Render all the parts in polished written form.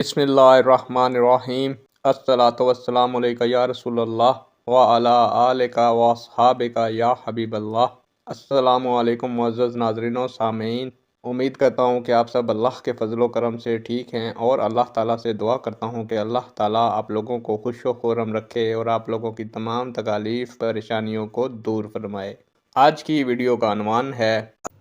बिस्मिल्लाहिर्रहमानिर्रहीम। अस्सलातु वस्सलामु अलैका या रसूल अल्लाह व अला आलिका व अस्हाबिका या हबीब अल्लाह। अस्सलामु अलैकुम मुअज़्ज़ज़ नाज़रीन व सामीन। उम्मीद करता हूँ कि आप सब अल्लाह के फजलो करम से ठीक हैं और अल्लाह ताला से दुआ करता हूँ कि अल्लाह ताला आप लोगों को खुश व खुर्रम रखे और आप लोगों की तमाम तकालीफ परेशानियों को दूर फरमाए। आज की वीडियो का अनवान है,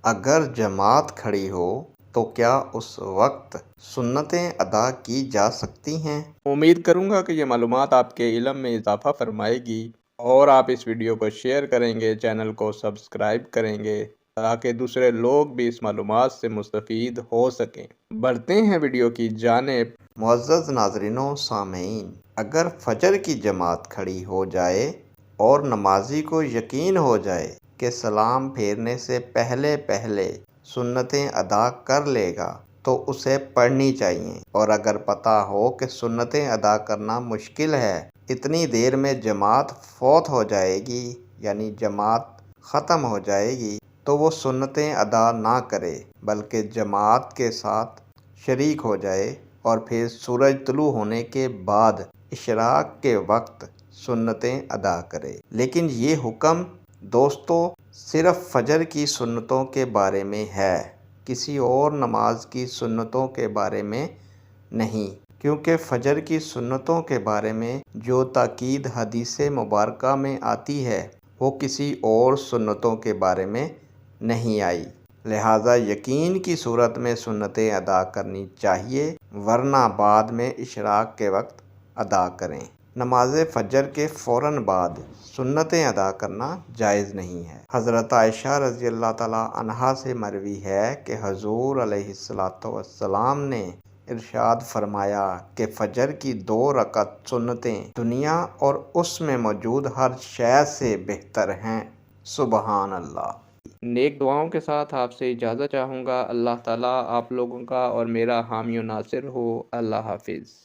अगर जमात खड़ी हो तो क्या उस वक्त सुन्नतें अदा की जा सकती हैं? उम्मीद करूंगा कि ये मालूमात आपके इल्म में इजाफा फरमाएगी और आप इस वीडियो को शेयर करेंगे, चैनल को सब्सक्राइब करेंगे ताकि दूसरे लोग भी इस मालूमात से मुस्तफ़ीद हो सकें। बढ़ते हैं वीडियो की जानिब। मुअज़्ज़ज़ नाज़रीन सामीन, अगर फजर की जमात खड़ी हो जाए और नमाजी को यकीन हो जाए कि सलाम फेरने से पहले पहले सुन्नतें अदा कर लेगा तो उसे पढ़नी चाहिए, और अगर पता हो कि सुन्नतें अदा करना मुश्किल है, इतनी देर में जमात फौत हो जाएगी यानी जमात ख़त्म हो जाएगी, तो वो सुन्नतें अदा ना करे बल्कि जमात के साथ शरीक हो जाए और फिर सूरज तुलू होने के बाद इशराक के वक्त सुन्नतें अदा करे। लेकिन ये हुक्म दोस्तों सिर्फ़ फ़जर की सुन्नतों के बारे में है, किसी और नमाज की सुन्नतों के बारे में नहीं, क्योंकि फ़जर की सुन्नतों के बारे में जो ताकीद हदीस मुबारका में आती है वो किसी और सुन्नतों के बारे में नहीं आई। लिहाजा यकीन की सूरत में सुन्नतें अदा करनी चाहिए, वरना बाद में इशराक के वक्त अदा करें। नमाज फ़जर के फ़ौरन बाद सुन्नतें अदा करना जायज़ नहीं है। हज़रत आयशा रज़ी अल्लाह ताला अन्हा से मरवी है कि हुज़ूर अलैहिस्सलातु वस्सलाम ने इरशाद फरमाया कि फ़जर की 2 रकअत सुन्नतें दुनिया और उसमें मौजूद हर शय से बेहतर हैं। सुबहान अल्लाह। नेक दुआओं के साथ आपसे इजाज़त चाहूँगा। अल्लाह ताला आप लोगों का और मेरा हामी और नासिर हो। अल्लाह हाफिज़।